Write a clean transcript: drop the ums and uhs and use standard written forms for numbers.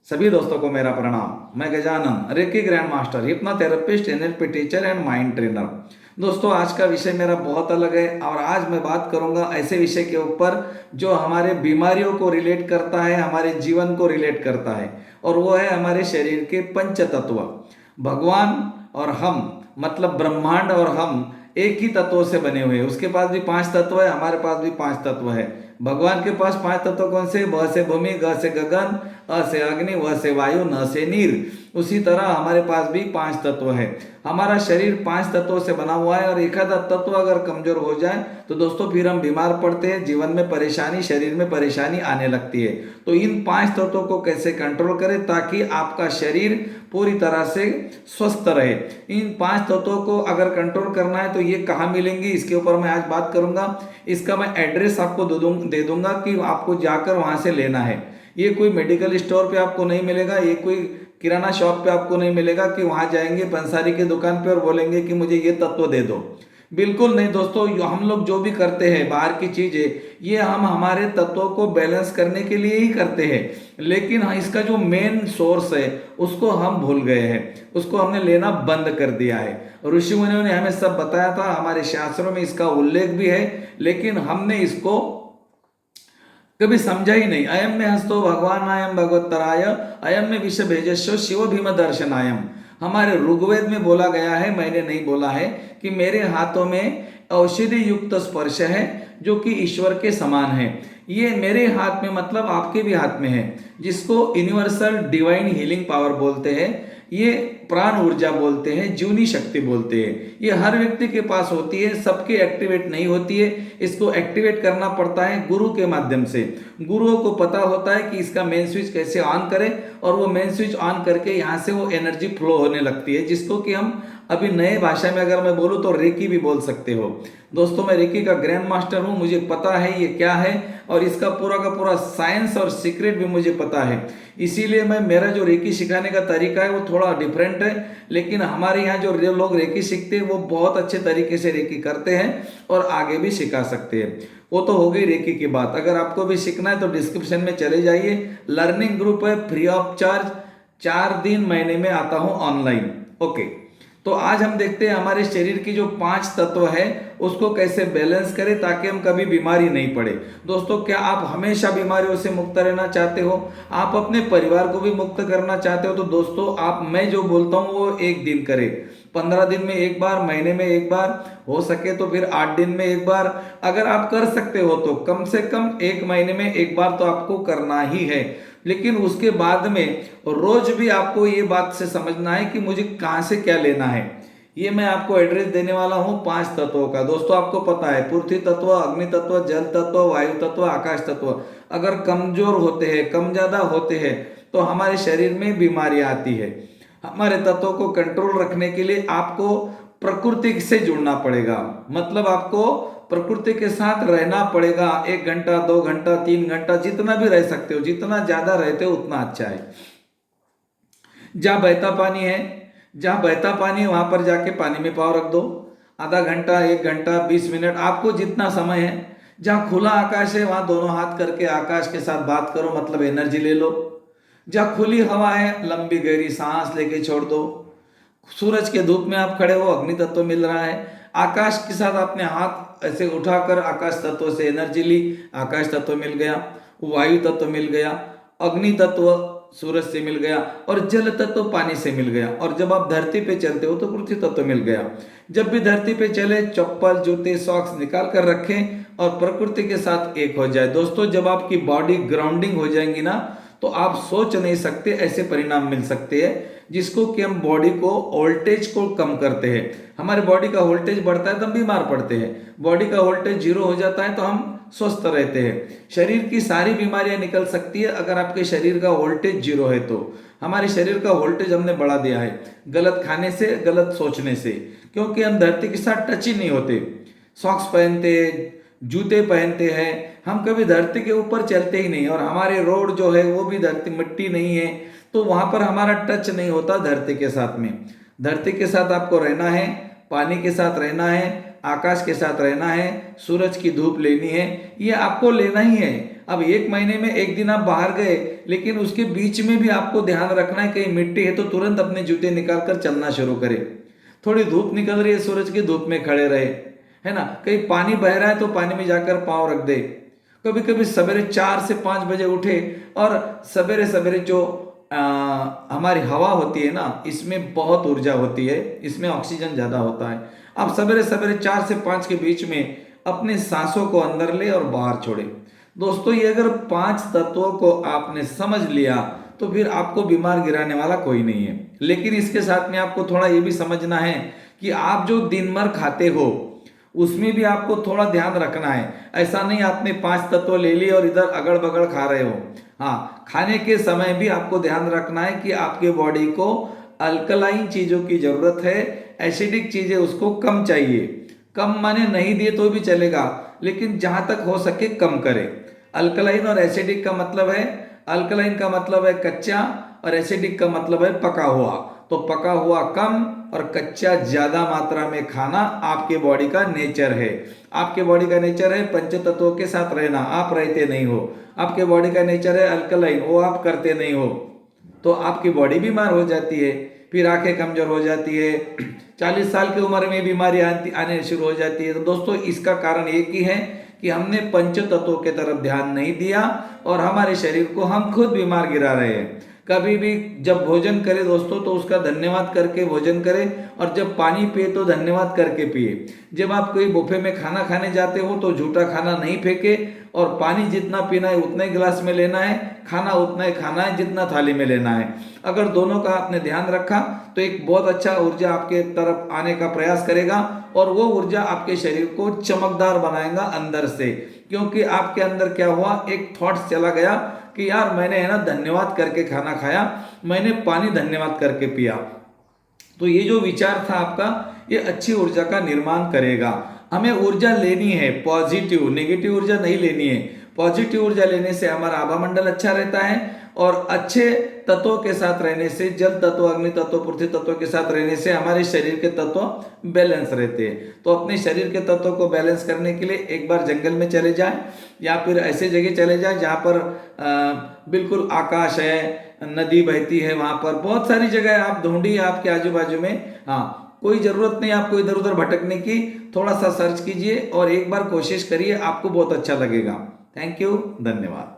सभी दोस्तों को मेरा प्रणाम। मैं Gajanan, reiki grand master, hypnotherapist, NLP teacher and mind trainer. दोस्तों, आज का विषय मेरा बहुत अलग है और आज मैं बात करूंगा ऐसे विषय के ऊपर जो हमारे बीमारियों को रिलेट करता है, हमारे जीवन को रिलेट करता है, और वो है हमारे शरीर के पंच तत्व। भगवान और हम, मतलब ब्रह्मांड और हम एक ही तत्वों से बने हुए हैं। उसके पास भी पांच तत्व है, हमारे पास भी पांच तत्व है। भगवान के पास पांच तत्व कौन से? ब से भूमि, ग से गगन, अ से अग्नि, व से वायु, न से नीर। उसी तरह हमारे पास भी पांच तत्व है। हमारा शरीर पांच तत्वों से बना हुआ है और एक आधा तत्व अगर कमजोर हो जाए तो दोस्तों फिर हम बीमार पड़ते हैं, जीवन में परेशानी, शरीर में परेशानी आने लगती है। तो इन पांच तत्वों को कैसे कंट्रोल करें ताकि आपका शरीर पूरी तरह से स्वस्थ रहे। इन पांच तत्वों को अगर कंट्रोल करना है तो ये कहाँ मिलेंगी, इसके ऊपर मैं आज बात करूंगा। इसका मैं एड्रेस आपको दे दूंगा कि आपको जाकर वहां से लेना है। ये कोई मेडिकल स्टोर पे आपको नहीं मिलेगा, ये कोई किराना शॉप पे आपको नहीं मिलेगा कि वहां जाएंगे पंसारी की दुकान पे और बोलेंगे कि मुझे ये तत्व दे दो। बिल्कुल नहीं दोस्तों, हम लोग जो भी करते हैं बाहर की चीजें, ये हम हमारे तत्वों को बैलेंस करने के लिए ही करते हैं, लेकिन हाँ, इसका जो मेन सोर्स है उसको हम भूल गए हैं, उसको हमने लेना बंद कर दिया है। ऋषि मुनियों ने हमें सब बताया था, हमारे शास्त्रों में इसका उल्लेख भी है, लेकिन हमने इसको कभी समझा ही नहीं। अयम में हस्तो भगवान आयम भगवतराय, अयम में विष भेजस्व शिव भीम दर्शनायम। हमारे ऋग्वेद में बोला गया है, मैंने नहीं बोला है, कि मेरे हाथों में औषधि युक्त स्पर्श है जो कि ईश्वर के समान है। ये मेरे हाथ में मतलब आपके भी हाथ में है, जिसको यूनिवर्सल डिवाइन हीलिंग पावर बोलते हैं, ये प्राण ऊर्जा बोलते हैं, जीवनी शक्ति बोलते हैं। ये हर व्यक्ति के पास होती है, सबके एक्टिवेट नहीं होती है। इसको एक्टिवेट करना पड़ता है गुरु के माध्यम से। गुरुओं को पता होता है कि इसका मेन स्विच कैसे ऑन करें, और वो मेन स्विच ऑन करके यहाँ से वो एनर्जी फ्लो होने लगती है, जिसको कि हम अभी नए भाषा में अगर मैं बोलूँ तो रेकी भी बोल सकते हो। दोस्तों, मैं रेकी का ग्रैंड मास्टर हूँ, मुझे पता है ये क्या है, और इसका पूरा का पूरा साइंस और सीक्रेट भी मुझे पता है। इसीलिए मेरा जो रेकी सिखाने का तरीका है वो थोड़ा डिफरेंट है, लेकिन हमारे यहाँ जो लोग रेकी सीखते हैं वो बहुत अच्छे तरीके से रेकी करते हैं और आगे भी सिखा सकते हैं। वो तो हो गई रेकी की बात। अगर आपको भी सीखना है तो डिस्क्रिप्शन में चले जाइए, लर्निंग ग्रुप है, फ्री ऑफ चार्ज, 4 दिन महीने में आता हूँ ऑनलाइन। ओके, तो आज हम देखते हैं हमारे शरीर की जो पांच तत्व है उसको कैसे बैलेंस करें ताकि हम कभी बीमारी नहीं पड़े। दोस्तों, क्या आप हमेशा बीमारियों से मुक्त रहना चाहते हो? आप अपने परिवार को भी मुक्त करना चाहते हो? तो दोस्तों, मैं जो बोलता हूँ वो एक दिन करें, 15 दिन में एक बार, महीने में एक बार, हो सके तो फिर 8 दिन में एक बार। अगर आप कर सकते हो तो कम से कम एक महीने में एक बार तो आपको करना ही है। लेकिन उसके बाद में रोज भी आपको ये बात से समझना है कि मुझे कहाँ से क्या लेना है। ये मैं आपको एड्रेस देने वाला हूँ पांच तत्वों का। दोस्तों, आपको पता है पृथ्वी तत्व, अग्नि तत्व, जल तत्व, वायु तत्व, आकाश तत्व अगर कमजोर होते हैं, कम ज्यादा होते हैं, तो हमारे शरीर में बीमारियां आती है। हमारे तत्वों को कंट्रोल रखने के लिए आपको प्रकृति से जुड़ना पड़ेगा, मतलब आपको प्रकृति के साथ रहना पड़ेगा। 1 घंटा, 2 घंटा, 3 घंटा, जितना भी रह सकते हो, जितना ज्यादा रहते हो उतना अच्छा है। जहाँ बहता पानी है, जहाँ बहता पानी है वहां पर जाके पानी में पाँव रख दो। आधा घंटा, 1 घंटा, 20 मिनट, आपको जितना समय है। जहाँ खुला आकाश है वहां दोनों हाथ करके आकाश के साथ बात करो, मतलब एनर्जी ले लो। जहाँ खुली हवा है, लंबी गहरी सांस लेके छोड़ दो। सूरज के धूप में आप खड़े हो, अग्नि तत्व मिल रहा है। आकाश के साथ आपने हाथ ऐसे उठाकर आकाश तत्व से एनर्जी ली, आकाश तत्व मिल गया। वायु तत्व मिल गया, अग्नि तत्व सूरज से मिल गया, और जल तत्व पानी से मिल गया। और जब आप धरती पे चलते हो तो पृथ्वी तत्व मिल गया। जब भी धरती पे चले, चप्पल, जूते, सॉक्स निकाल कर रखें और प्रकृति के साथ एक हो जाए। दोस्तों, जब आपकी बॉडी ग्राउंडिंग हो जाएंगी ना, तो आप सोच नहीं सकते ऐसे परिणाम मिल सकते हैं, जिसको कि हम बॉडी को वोल्टेज को कम करते हैं। हमारे बॉडी का वोल्टेज बढ़ता है तो हम बीमार पड़ते हैं, बॉडी का वोल्टेज 0 हो जाता है तो हम स्वस्थ रहते हैं। शरीर की सारी बीमारियां निकल सकती है अगर आपके शरीर का वोल्टेज 0 है तो। हमारे शरीर का वोल्टेज हमने बढ़ा दिया है गलत खाने से, गलत सोचने से, क्योंकि हम धरती के साथ टच ही नहीं होते। सॉक्स पहनते, जूते पहनते हैं, हम कभी धरती के ऊपर चलते ही नहीं, और हमारे रोड जो है वो भी धरती मिट्टी नहीं है, तो वहां पर हमारा टच नहीं होता धरती के साथ में। धरती के साथ आपको रहना है, पानी के साथ रहना है, आकाश के साथ रहना है, सूरज की धूप लेनी है, ये आपको लेना ही है। अब 1 महीने में एक दिन आप बाहर गए, लेकिन उसके बीच में भी आपको ध्यान रखना है कहीं मिट्टी है तो तुरंत अपने जूते निकाल कर चलना शुरू करें। थोड़ी धूप निकल रही है सूरज की, धूप में खड़े रहे, है ना। कहीं पानी बह रहा है तो पानी में जाकर पाँव रख दे। कभी कभी सवेरे 4 से 5 बजे उठे और सवेरे सवेरे जो हमारी हवा होती है ना, इसमें बहुत ऊर्जा होती है, इसमें ऑक्सीजन ज़्यादा होता है। आप सवेरे सवेरे 4 से 5 के बीच में अपने सांसों को अंदर ले और बाहर छोड़े। दोस्तों ये अगर 5 तत्वों को आपने समझ लिया तो फिर आपको बीमार गिराने वाला कोई नहीं है। लेकिन इसके साथ में आपको थोड़ा ये भी समझना है कि आप जो दिन भर खाते हो उसमें भी आपको थोड़ा ध्यान रखना है। ऐसा नहीं आपने 5 तत्व ले लिए और इधर अगड़ बगड़ खा रहे हो। हाँ, खाने के समय भी आपको ध्यान रखना है कि आपके बॉडी को अल्कलाइन चीजों की जरूरत है, एसिडिक चीजें उसको कम चाहिए। कम माने नहीं दिए तो भी चलेगा, लेकिन जहां तक हो सके कम करें। अल्कलाइन और एसिडिक का मतलब है, अल्कलाइन का मतलब है कच्चा और एसिडिक का मतलब है पका हुआ। तो पका हुआ कम और कच्चा ज्यादा मात्रा में खाना आपके बॉडी का नेचर है। आपके बॉडी का नेचर है पंच तत्वों के साथ रहना, आप रहते नहीं हो। आपके बॉडी का नेचर है अल्कलाइन, वो आप करते नहीं हो, तो आपकी बॉडी बीमार हो जाती है। फिर आंखें कमजोर हो जाती है, 40 साल की उम्र में बीमारी आने शुरू हो जाती है। तो दोस्तों इसका कारण एक ही है कि हमने पंच तत्वों के तरफ ध्यान नहीं दिया और हमारे शरीर को हम खुद बीमार गिरा रहे हैं। कभी भी जब भोजन करें दोस्तों तो उसका धन्यवाद करके भोजन करें, और जब पानी पिए तो धन्यवाद करके पिए। जब आप कोई बुफे में खाना खाने जाते हो तो झूठा खाना नहीं फेंके, और पानी जितना पीना है उतना ही गिलास में लेना है, खाना उतना ही खाना है जितना थाली में लेना है। अगर दोनों का आपने ध्यान रखा तो एक बहुत अच्छा ऊर्जा आपके तरफ आने का प्रयास करेगा, और वो ऊर्जा आपके शरीर को चमकदार बनाएगा अंदर से। क्योंकि आपके अंदर क्या हुआ, एक थॉट्स चला गया कि यार मैंने है ना धन्यवाद करके खाना खाया, मैंने पानी धन्यवाद करके पिया। तो ये जो विचार था आपका, ये अच्छी ऊर्जा का निर्माण करेगा। हमें ऊर्जा लेनी है पॉजिटिव, नेगेटिव ऊर्जा नहीं लेनी है। पॉजिटिव ऊर्जा लेने से हमारा आभा मंडल अच्छा रहता है, और अच्छे तत्वों के साथ रहने से, जल तत्व, अग्नि तत्व, पृथ्वी तत्व के साथ रहने से हमारे शरीर के तत्व बैलेंस रहते हैं। तो अपने शरीर के तत्वों को बैलेंस करने के लिए एक बार जंगल में चले जाएं, या फिर ऐसे जगह चले जाएं जहाँ पर बिल्कुल आकाश है, नदी बहती है, वहां पर बहुत सारी जगह आप ढूंढिए आपके आजू बाजू में। हाँ, कोई जरूरत नहीं आपको इधर उधर भटकने की, थोड़ा सा सर्च कीजिए और एक बार कोशिश करिए, आपको बहुत अच्छा लगेगा। थैंक यू, धन्यवाद।